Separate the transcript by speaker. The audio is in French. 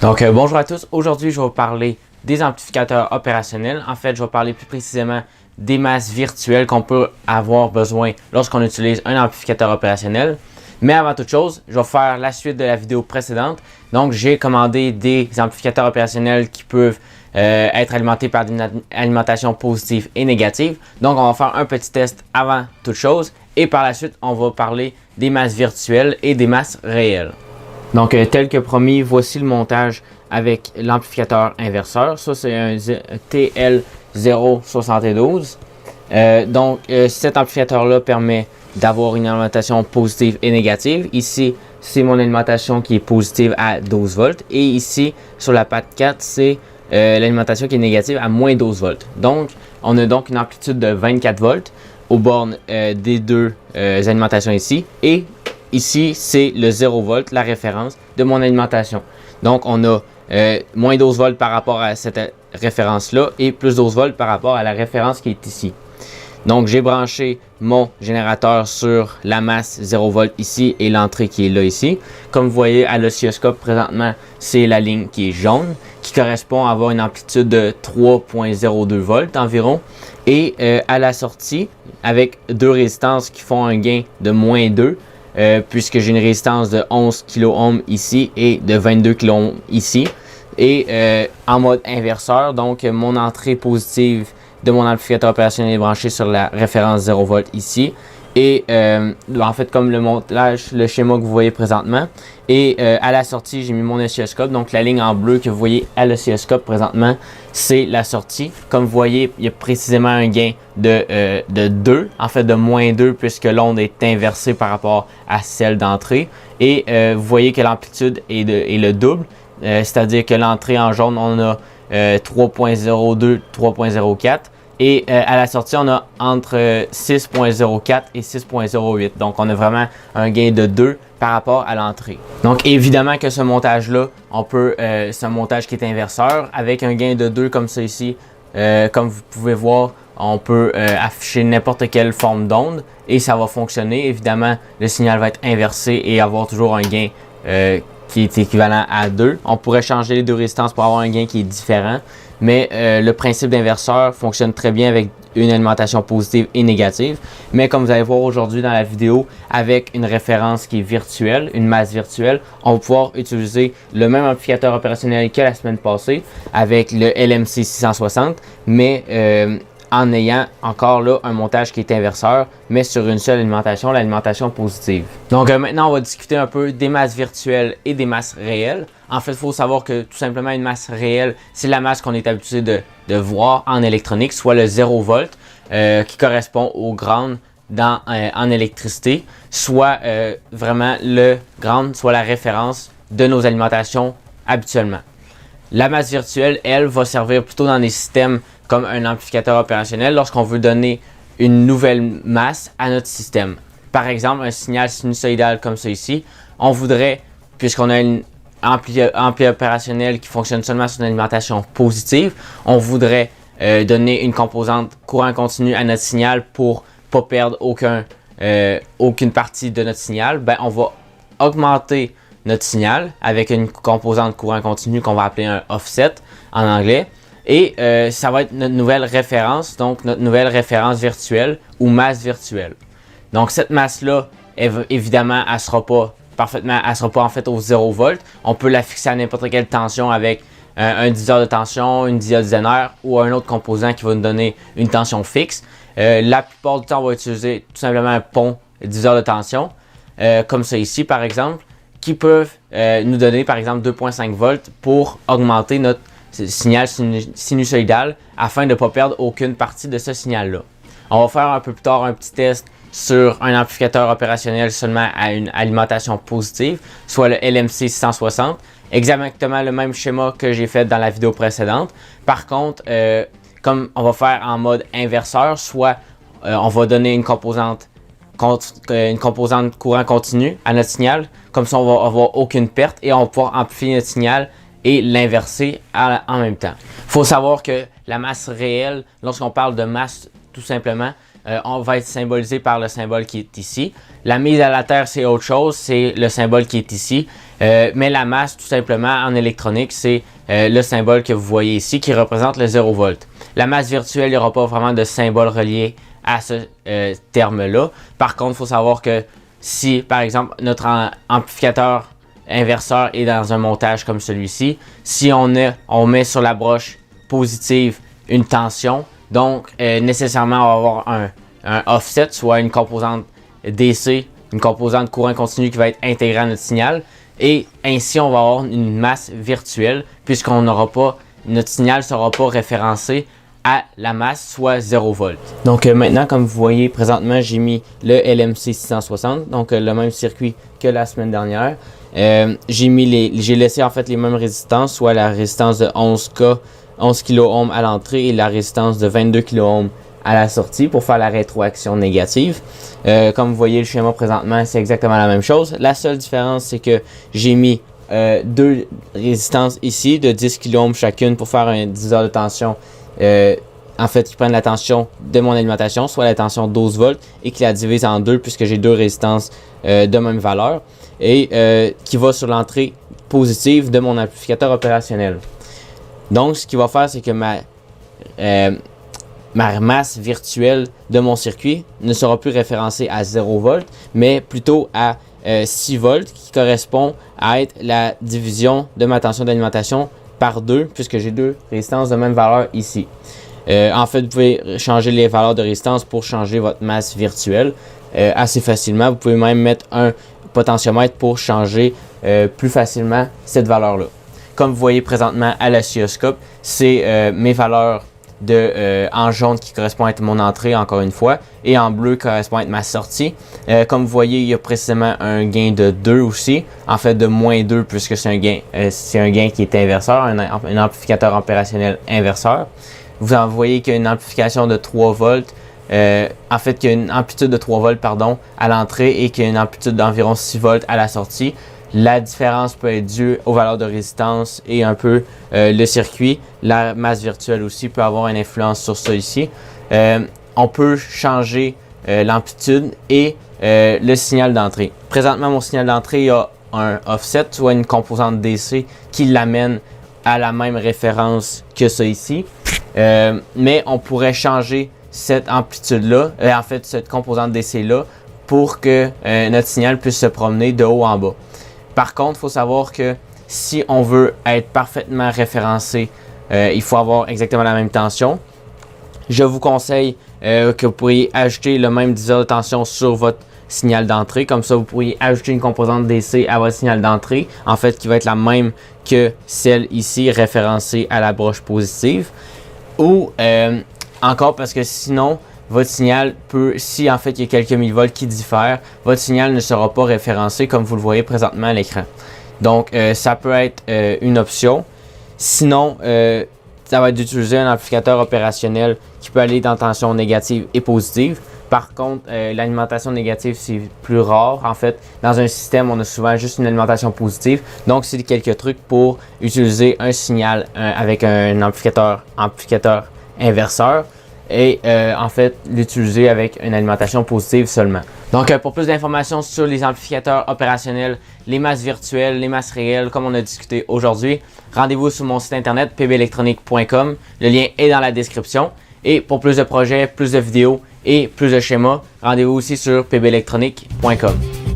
Speaker 1: Donc bonjour à tous, aujourd'hui je vais vous parler des amplificateurs opérationnels. En fait, je vais parler plus précisément des masses virtuelles qu'on peut avoir besoin lorsqu'on utilise un amplificateur opérationnel. Mais avant toute chose, je vais faire la suite de la vidéo précédente. Donc j'ai commandé des amplificateurs opérationnels qui peuvent être alimentés par une alimentation positive et négative. Donc on va faire un petit test avant toute chose et par la suite on va parler des masses virtuelles et des masses réelles. Donc, tel que promis, voici le montage avec l'amplificateur inverseur. Ça, c'est un TL072. Cet amplificateur-là permet d'avoir une alimentation positive et négative. Ici, c'est mon alimentation qui est positive à 12 volts. Et ici, sur la patte 4, c'est l'alimentation qui est négative à moins 12 volts. Donc, on a donc une amplitude de 24 volts aux bornes des deux alimentations ici. Et ici, c'est le 0 volt, la référence de mon alimentation. Donc, on a moins 12 volts par rapport à cette référence-là et plus 12 volts par rapport à la référence qui est ici. Donc, j'ai branché mon générateur sur la masse 0 volt ici et l'entrée qui est là ici. Comme vous voyez à l'oscilloscope, présentement, c'est la ligne qui est jaune, qui correspond à avoir une amplitude de 3.02 volts environ. Et à la sortie, avec deux résistances qui font un gain de moins 2, puisque j'ai une résistance de 11 kΩ ici et de 22 kΩ ici. Et en mode inverseur, donc mon entrée positive de mon amplificateur opérationnel est branchée sur la référence 0 volt ici. Et en fait, comme le montage, le schéma que vous voyez présentement. Et à la sortie, j'ai mis mon oscilloscope. Donc la ligne en bleu que vous voyez à l'oscilloscope présentement, c'est la sortie. Comme vous voyez, il y a précisément un gain de 2, en fait de moins 2, puisque l'onde est inversée par rapport à celle d'entrée. Et vous voyez que l'amplitude est le double, c'est-à-dire que l'entrée en jaune, on a 3.02, 3.04. Et à la sortie, on a entre 6.04 et 6.08. Donc, on a vraiment un gain de 2 par rapport à l'entrée. Donc, évidemment que ce montage-là, c'est un montage qui est inverseur avec un gain de 2 comme ça ici. Comme vous pouvez voir, on peut afficher n'importe quelle forme d'onde et ça va fonctionner. Évidemment, le signal va être inversé et avoir toujours un gain qui est équivalent à 2. On pourrait changer les deux résistances pour avoir un gain qui est différent. Mais le principe d'inverseur fonctionne très bien avec une alimentation positive et négative. Mais comme vous allez voir aujourd'hui dans la vidéo, avec une référence qui est virtuelle, une masse virtuelle, on va pouvoir utiliser le même amplificateur opérationnel que la semaine passée avec le LMC 660, mais en ayant encore là un montage qui est inverseur, mais sur une seule alimentation, l'alimentation positive. Donc maintenant, on va discuter un peu des masses virtuelles et des masses réelles. En fait, il faut savoir que tout simplement une masse réelle, c'est la masse qu'on est habitué de voir en électronique, soit le 0 volt qui correspond au ground en électricité, soit vraiment le ground, soit la référence de nos alimentations habituellement. La masse virtuelle, elle, va servir plutôt dans des systèmes comme un amplificateur opérationnel lorsqu'on veut donner une nouvelle masse à notre système. Par exemple, un signal sinusoïdal comme ça ici, on voudrait, puisqu'on a une ampli opérationnel qui fonctionne seulement sur une alimentation positive, on voudrait donner une composante courant continu à notre signal pour ne pas perdre aucune partie de notre signal. Ben, on va augmenter notre signal avec une composante courant continu qu'on va appeler un offset en anglais. Et ça va être notre nouvelle référence, donc notre nouvelle référence virtuelle ou masse virtuelle. Donc cette masse-là, évidemment, elle ne sera pas en fait au 0 volt. On peut la fixer à n'importe quelle tension avec un diviseur de tension, une diode Zener ou un autre composant qui va nous donner une tension fixe. La plupart du temps, on va utiliser tout simplement un pont diviseur de tension, comme ça ici par exemple, qui peuvent nous donner par exemple 2.5 volts pour augmenter notre signal sinusoïdal afin de ne pas perdre aucune partie de ce signal-là. On va faire un peu plus tard un petit test sur un amplificateur opérationnel seulement à une alimentation positive, soit le LMC 660. Exactement le même schéma que j'ai fait dans la vidéo précédente. Par contre, comme on va faire en mode inverseur, soit on va donner une composante courant continu à notre signal. Comme ça, on va avoir aucune perte et on va pouvoir amplifier notre signal et l'inverser en même temps. Il faut savoir que la masse réelle, lorsqu'on parle de masse tout simplement, on va être symbolisé par le symbole qui est ici. La mise à la terre, c'est autre chose, c'est le symbole qui est ici. Mais la masse, tout simplement, en électronique, c'est le symbole que vous voyez ici qui représente le 0 volt. La masse virtuelle, il n'y aura pas vraiment de symbole relié à ce terme-là. Par contre, il faut savoir que si, par exemple, notre amplificateur inverseur est dans un montage comme celui-ci, si on met sur la broche positive une tension, donc nécessairement on va avoir un offset, soit une composante DC, une composante courant continu qui va être intégrée à notre signal, et ainsi on va avoir une masse virtuelle puisqu'on n'aura pas, notre signal ne sera pas référencé à la masse, soit 0 volt. Donc maintenant, comme vous voyez présentement, j'ai mis le LMC 660, donc le même circuit que la semaine dernière. J'ai laissé en fait les mêmes résistances, soit la résistance de 11 kΩ à l'entrée et la résistance de 22 kΩ à la sortie pour faire la rétroaction négative. Comme vous voyez le schéma présentement, c'est exactement la même chose. La seule différence, c'est que j'ai mis deux résistances ici de 10 kΩ chacune pour faire un diviseur de tension. En fait, qui prennent la tension de mon alimentation, soit la tension 12 volts, et qui la divise en deux puisque j'ai deux résistances de même valeur, et qui va sur l'entrée positive de mon amplificateur opérationnel. Donc, ce qu'il va faire, c'est que ma masse virtuelle de mon circuit ne sera plus référencée à 0 volts, mais plutôt à 6 volts, qui correspond à être la division de ma tension d'alimentation par 2, puisque j'ai deux résistances de même valeur ici. En fait, vous pouvez changer les valeurs de résistance pour changer votre masse virtuelle assez facilement. Vous pouvez même mettre un potentiomètre pour changer plus facilement cette valeur-là. Comme vous voyez présentement à l'oscilloscope, c'est mes valeurs en jaune qui correspond à être mon entrée, encore une fois, et en bleu qui correspond à être ma sortie. Comme vous voyez, il y a précisément un gain de 2 aussi, en fait de moins 2 puisque c'est un gain qui est inverseur, un amplificateur opérationnel inverseur. Vous en voyez qu'il y a une amplification de 3 volts, en fait qu'il y a une amplitude de 3 volts à l'entrée et qu'il y a une amplitude d'environ 6 volts à la sortie. La différence peut être due aux valeurs de résistance et un peu le circuit. La masse virtuelle aussi peut avoir une influence sur ça ici. On peut changer l'amplitude et le signal d'entrée. Présentement, mon signal d'entrée a un offset, soit une composante DC qui l'amène à la même référence que ça ici. Mais on pourrait changer cette amplitude-là, en fait cette composante DC-là, pour que notre signal puisse se promener de haut en bas. Par contre, il faut savoir que si on veut être parfaitement référencé, il faut avoir exactement la même tension. Je vous conseille que vous pourriez ajouter le même diviseur de tension sur votre signal d'entrée. Comme ça, vous pourriez ajouter une composante DC à votre signal d'entrée, en fait, qui va être la même que celle ici référencée à la broche positive. Ou encore parce que sinon, votre signal peut, si en fait il y a quelques millivolts qui diffèrent, votre signal ne sera pas référencé comme vous le voyez présentement à l'écran. Donc, ça peut être une option. Sinon, ça va être d'utiliser un amplificateur opérationnel qui peut aller dans tension négative et positive. Par contre, l'alimentation négative, c'est plus rare. En fait, dans un système, on a souvent juste une alimentation positive. Donc, c'est quelques trucs pour utiliser un signal avec un amplificateur inverseur. Et en fait, l'utiliser avec une alimentation positive seulement. Donc, pour plus d'informations sur les amplificateurs opérationnels, les masses virtuelles, les masses réelles, comme on a discuté aujourd'hui, rendez-vous sur mon site internet pbelectronique.com. Le lien est dans la description. Et pour plus de projets, plus de vidéos et plus de schémas, rendez-vous aussi sur pbelectronique.com.